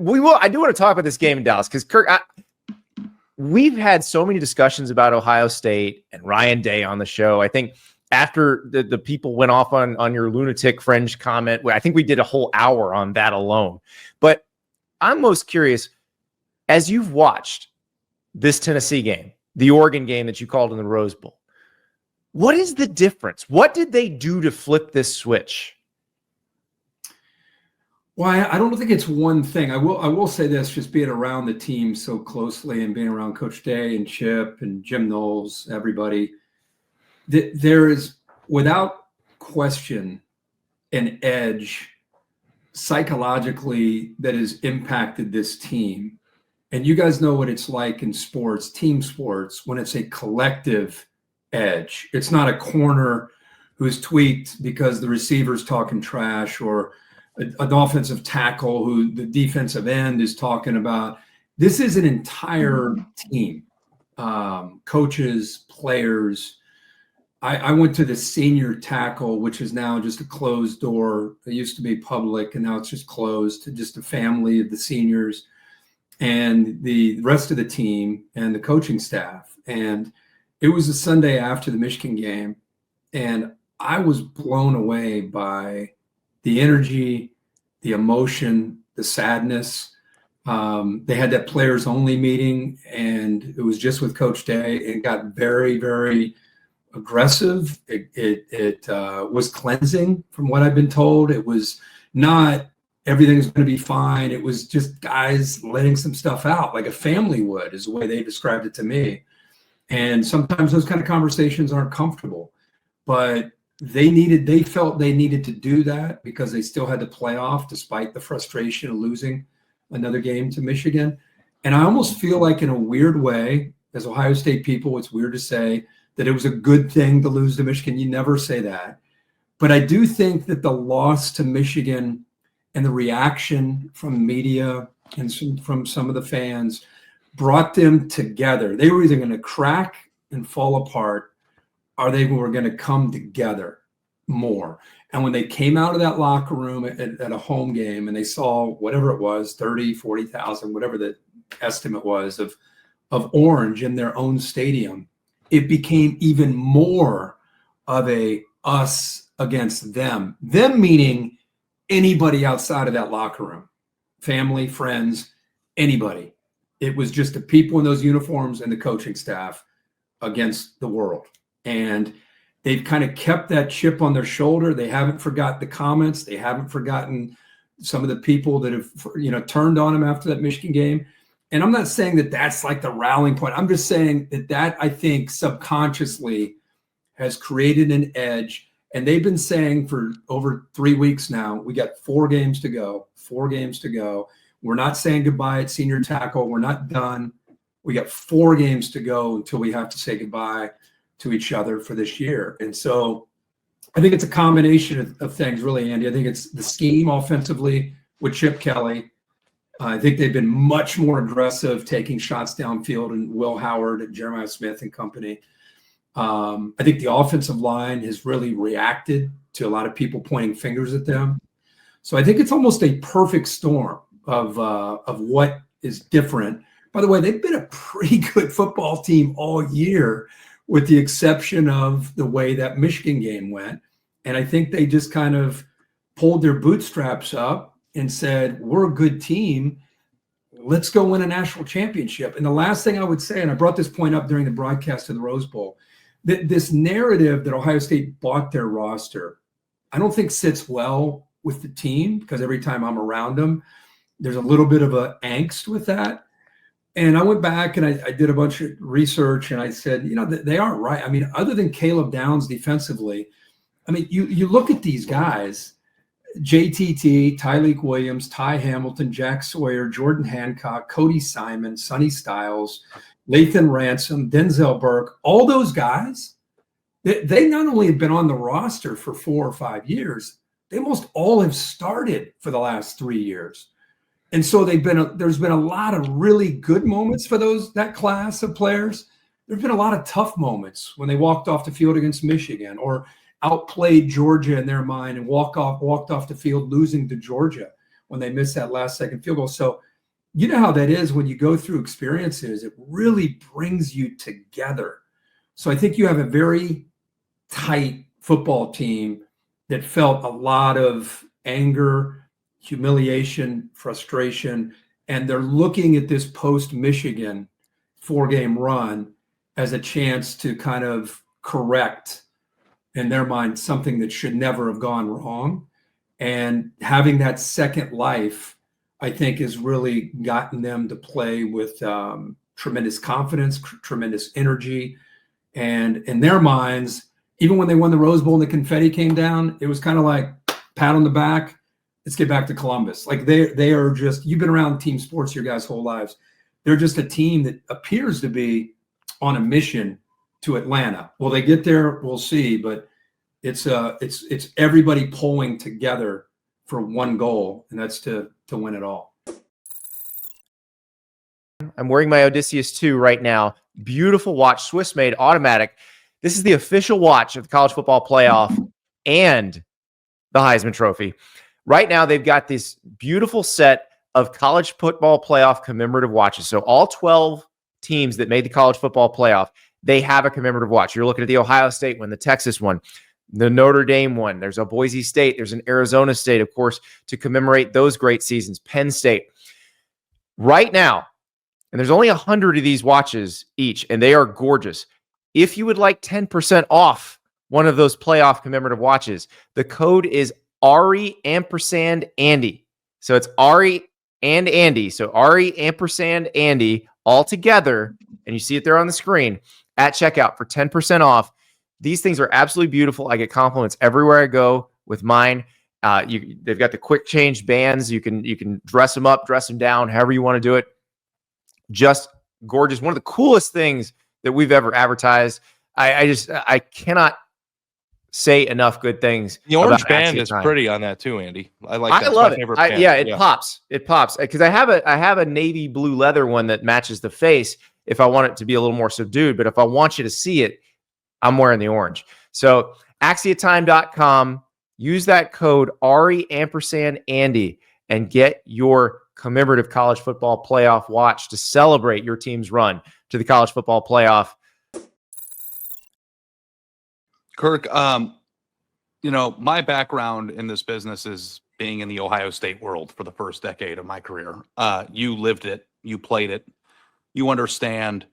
we will. I do want to talk about this game in Dallas because Kirk, we've had so many discussions about Ohio State and Ryan Day on the show. I think after the people went off on your lunatic fringe comment, I think we did a whole hour on that alone. But I'm most curious, as you've watched this Tennessee game, the Oregon game that you called in the Rose Bowl, what is the difference? What did they do to flip this switch? Well, I don't think it's one thing. I will say this, just being around the team so closely and being around Coach Day and Chip and Jim Knowles, everybody, there is without question an edge psychologically that has impacted this team. And you guys know what it's like in sports, team sports, when it's a collective edge. It's not a corner who's tweaked because the receiver's talking trash, or an offensive tackle who the defensive end is talking about. This is an entire team, coaches, players. I went to the senior tackle, which is now just a closed door. It used to be public, and now it's just closed to just a family of the seniors and the rest of the team and the coaching staff. And it was a Sunday after the Michigan game, and I was blown away by the energy, the emotion, the sadness. They had that players only meeting, and it was just with Coach Day. It got very, very aggressive. It was cleansing from what I've been told. It was not everything's going to be fine. It was just guys letting some stuff out like a family would, is the way they described it to me. And sometimes those kind of conversations aren't comfortable, but they felt they needed to do that because they still had to play off despite the frustration of losing another game to Michigan. And I almost feel like, in a weird way, as Ohio State people, it's weird to say that it was a good thing to lose to Michigan. You never say that. But I do think that the loss to Michigan and the reaction from media and from some of the fans brought them together. They were either going to crack and fall apart, or they were going to come together more. And when they came out of that locker room at a home game and they saw whatever it was, 30, 40,000, whatever the estimate was of Orange in their own stadium, it became even more of a us against them. Them meaning anybody outside of that locker room, family, friends, anybody. It was just the people in those uniforms and the coaching staff against the world. And they've kind of kept that chip on their shoulder. They haven't forgot the comments. They haven't forgotten some of the people that have, turned on them after that Michigan game. And I'm not saying that that's like the rallying point. I'm just saying that I think subconsciously has created an edge. And they've been saying for over 3 weeks now, we got 4 games to go, 4 games to go. We're not saying goodbye at senior tackle. We're not done. We got 4 games to go until we have to say goodbye to each other for this year. And so I think it's a combination of things, really, Andy. I think it's the scheme offensively with Chip Kelly. I think they've been much more aggressive, taking shots downfield, and Will Howard and Jeremiah Smith and company. I think the offensive line has really reacted to a lot of people pointing fingers at them. So I think it's almost a perfect storm of what is different. By the way, they've been a pretty good football team all year, with the exception of the way that Michigan game went. And I think they just kind of pulled their bootstraps up and said, we're a good team. Let's go win a national championship. And the last thing I would say, and I brought this point up during the broadcast of the Rose Bowl, that this narrative that Ohio State bought their roster, I don't think sits well with the team, because every time I'm around them, there's a little bit of a angst with that. And I went back and I did a bunch of research, and I said, they are right. I mean, other than Caleb Downs defensively, I mean, you look at these guys, JTT, Tyleek Williams, Ty Hamilton, Jack Sawyer, Jordan Hancock, Cody Simon, Sonny Styles, Lathan Ransom, Denzel Burke, all those guys, they not only have been on the roster for 4 or 5 years, they almost all have started for the last 3 years. And so there's been a lot of really good moments for that class of players. There's been a lot of tough moments when they walked off the field against Michigan, or outplayed Georgia in their mind and walked off the field losing to Georgia when they missed that last second field goal. So you know how that is when you go through experiences, it really brings you together. So I think you have a very tight football team that felt a lot of anger, humiliation, frustration, and they're looking at this post-Michigan 4-game run as a chance to kind of correct, in their mind, something that should never have gone wrong. And having that second life, I think, has really gotten them to play with tremendous confidence, tremendous energy. And in their minds, even when they won the Rose Bowl and the confetti came down, it was kind of like pat on the back. Let's get back to Columbus. Like they are just, you've been around team sports your guys' whole lives. They're just a team that appears to be on a mission to Atlanta. Will they get there? We'll see. But it's everybody pulling together for one goal, and that's to win it all. I'm wearing my Odysseus 2 right now. Beautiful watch, Swiss made, automatic. This is the official watch of the college football playoff and the Heisman Trophy. Right now, they've got this beautiful set of college football playoff commemorative watches. So all 12 teams that made the college football playoff, they have a commemorative watch. You're looking at the Ohio State one, the Texas one, the Notre Dame one. There's a Boise State. There's an Arizona State, of course, to commemorate those great seasons. Penn State. Right now, and there's only 100 of these watches each, and they are gorgeous. If you would like 10% off one of those playoff commemorative watches, the code is Ari ampersand Andy. So it's Ari and Andy. So Ari ampersand Andy all together, and you see it there on the screen at checkout for 10% off. These things are absolutely beautiful. I get compliments everywhere I go with mine. They've got the quick change bands. You can dress them up, dress them down, however you want to do it. Just gorgeous. One of the coolest things that we've ever advertised. I cannot say enough good things. The orange about band Axia is Time. pretty on that too, Andy. I like that. I love it. Favorite band. It pops. It pops because I have a navy blue leather one that matches the face if I want it to be a little more subdued. But if I want you to see it, I'm wearing the orange. So axiatime.com. Use that code Ari ampersand Andy and get your commemorative college football playoff watch to celebrate your team's run to the college football playoff. Kirk, my background in this business is being in the Ohio State world for the first decade of my career. You lived it, you played it, you understand,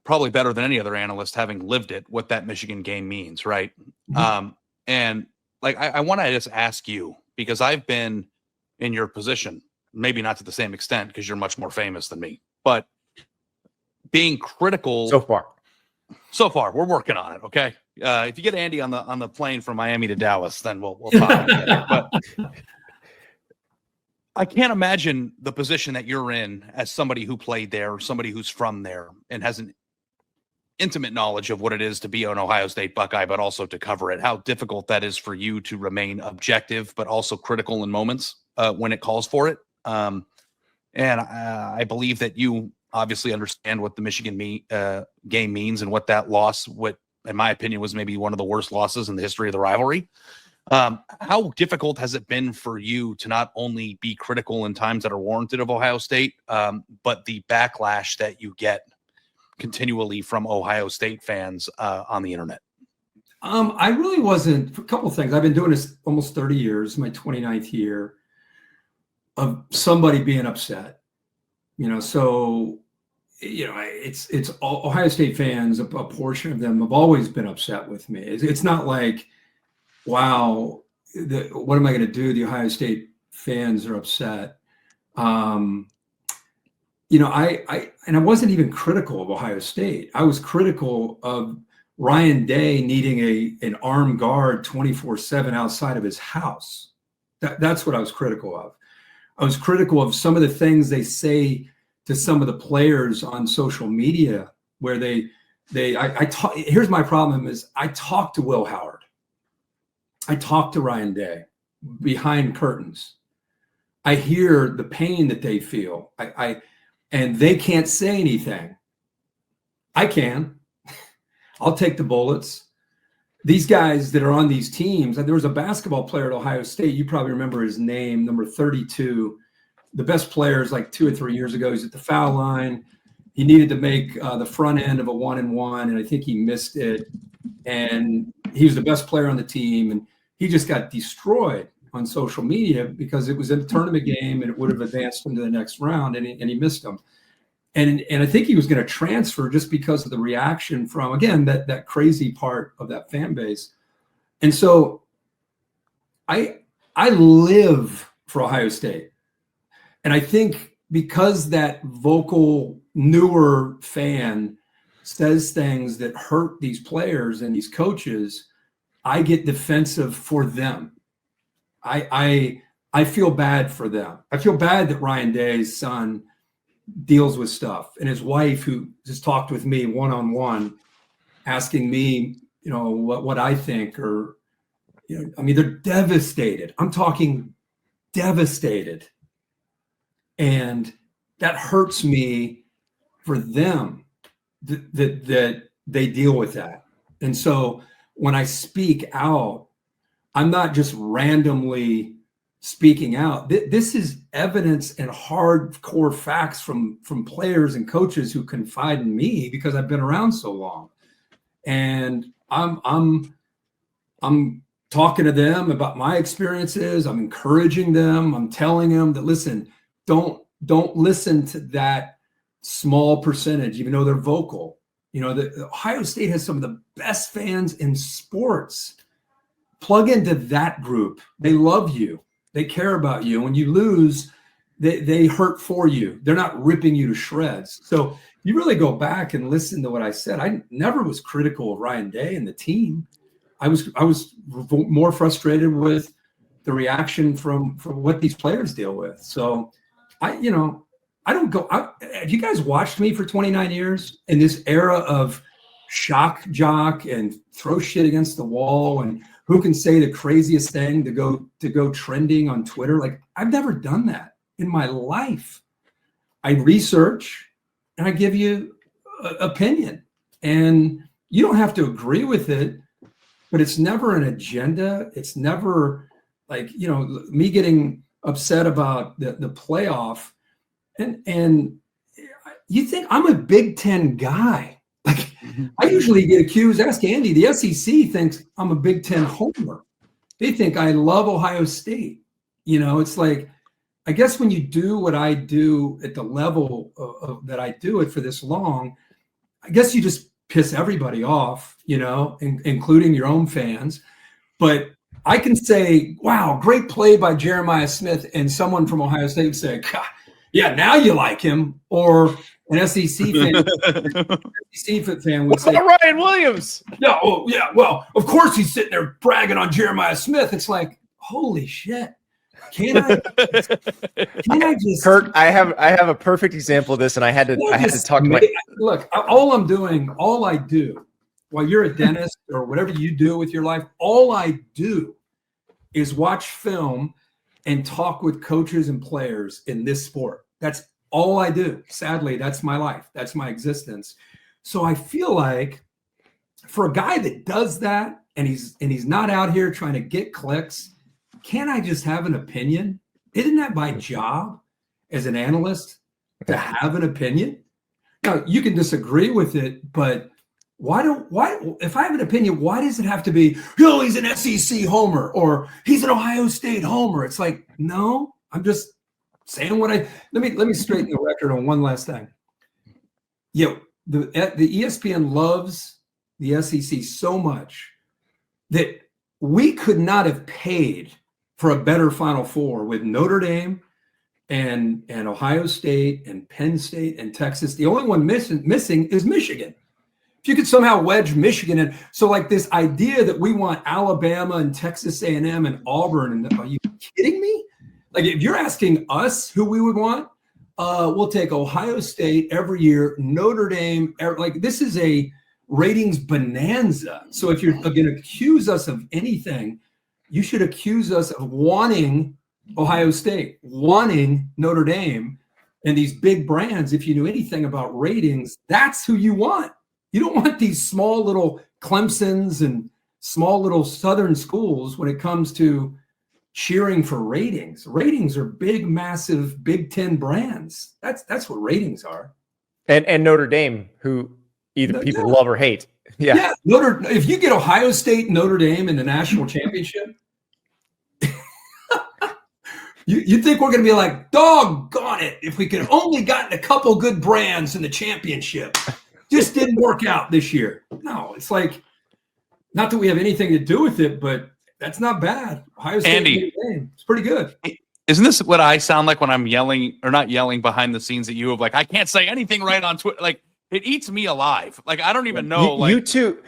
probably better than any other analyst, having lived it, what that Michigan game means, right? Mm-hmm. And I want to just ask you, because I've been in your position, maybe not to the same extent because you're much more famous than me, but being critical so far, we're working on it. Okay. If you get Andy on the plane from Miami to Dallas, then we'll talk. But I can't imagine the position that you're in as somebody who played there, or somebody who's from there and has an intimate knowledge of what it is to be an Ohio State Buckeye, but also to cover it. How difficult that is for you to remain objective, but also critical in moments when it calls for it. And I believe that you obviously understand what the Michigan game means and what that loss, in my opinion, was maybe one of the worst losses in the history of the rivalry. How difficult has it been for you to not only be critical in times that are warranted of Ohio State, but the backlash that you get continually from Ohio State fans on the internet? I really wasn't, for a couple of things. I've been doing this almost 30 years, my 29th year, of somebody being upset. So it's Ohio State fans, a portion of them have always been upset with me. It's not like, wow, what am I going to do? The Ohio State fans are upset. I wasn't even critical of Ohio State. I was critical of Ryan Day needing an armed guard 24/7 outside of his house. That's what I was critical of. I was critical of some of the things they say to some of the players on social media, where here's my problem is I talked to Will Howard. I talked to Ryan Day behind curtains. I hear the pain that they feel. And they can't say anything. I can. I'll take the bullets. These guys that are on these teams, there was a basketball player at Ohio State. You probably remember his name, number 32. the best players like 2 or 3 years ago. He's at the foul line. He needed to make the front end of a 1-and-1, and I think he missed it. And he was the best player on the team, and he just got destroyed on social media because it was a tournament game and it would have advanced him to the next round, and he missed them. And I think he was going to transfer just because of the reaction from, again, that crazy part of that fan base. And so I live for Ohio State. And I think because that vocal, newer fan says things that hurt these players and these coaches, I get defensive for them. I feel bad for them. I feel bad that Ryan Day's son deals with stuff, and his wife, who just talked with me one-on-one, asking me, what I think, or, I mean, they're devastated. I'm talking devastated. And that hurts me for them that they deal with that. And so when I speak out, I'm not just randomly speaking out. This is evidence and hardcore facts from players and coaches who confide in me because I've been around so long. And I'm talking to them about my experiences. I'm encouraging them. I'm telling them that, listen, don't listen to that small percentage, even though they're vocal. Ohio State has some of the best fans in sports. Plug into that group. They love you. They care about you. When you lose, they hurt for you. They're not ripping you to shreds. So you really go back and listen to what I said. I never was critical of Ryan Day and the team. I was more frustrated with the reaction from what these players deal with. So I don't go. Have you guys watched me for 29 years in this era of shock jock and throw shit against the wall and who can say the craziest thing to go trending on Twitter? Like, I've never done that in my life. I research and I give you opinion, and you don't have to agree with it, but it's never an agenda. It's never like, me getting upset about the playoff. And you think I'm a Big Ten guy. Like, I usually get accused, ask Andy, the SEC thinks I'm a Big Ten homer. They think I love Ohio State. It's like, I guess when you do what I do at the level that I do it for this long, I guess you just piss everybody off, including your own fans. But I can say, wow, great play by Jeremiah Smith, and someone from Ohio State would say, God, yeah, now you like him. Or an SEC fan would say, Ryan Williams. Yeah, well, of course he's sitting there bragging on Jeremiah Smith. It's like, holy shit. Can I just Kirk, I have a perfect example of this, and I had to talk to my look, all I do while you're a dentist or whatever you do with your life, all I do is watch film and talk with coaches and players in this sport. That's all I do. Sadly, that's my life. That's my existence. So I feel like for a guy that does that and he's not out here trying to get clicks, can't I just have an opinion? Isn't that my job as an analyst to have an opinion? Now, you can disagree with it, but why if I have an opinion, why does it have to be, he's an SEC homer or he's an Ohio State homer? It's like, no, I'm just saying what let me straighten the record on one last thing. The ESPN loves the SEC so much that we could not have paid for a better Final Four with Notre Dame and Ohio State and Penn State and Texas. The only one missing is Michigan. If you could somehow wedge Michigan in, so like this idea that we want Alabama and Texas A&M and Auburn, and are you kidding me? Like, if you're asking us who we would want, we'll take Ohio State every year, Notre Dame. Like, this is a ratings bonanza. So if you're going to accuse us of anything, you should accuse us of wanting Ohio State, wanting Notre Dame, and these big brands. If you knew anything about ratings, that's who you want. You don't want these small little Clemsons and small little Southern schools when it comes to cheering for ratings. Ratings are big, massive Big Ten brands. That's what ratings are. And Notre Dame, who either people love or hate. Yeah. If you get Ohio State, Notre Dame in the national championship, you think we're going to be like, doggone it, if we could only gotten a couple good brands in the championship. Just didn't work out this year. No, it's like, not that we have anything to do with it, but that's not bad. Ohio State, Andy, it's pretty good. Isn't this what I sound like when I'm yelling, or not yelling behind the scenes at you of like, I can't say anything right on Twitter? Like, it eats me alive. Like, I don't even know. You too.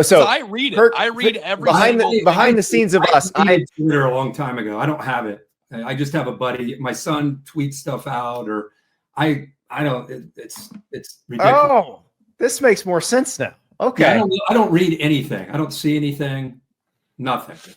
So I read it. Kirk, I read every behind the scenes of us. I did Twitter a long time ago. I don't have it. I just have a buddy. My son tweets stuff out, or I don't. It's ridiculous. Oh, this makes more sense now. Okay. Yeah, I don't read anything. I don't see anything. Nothing.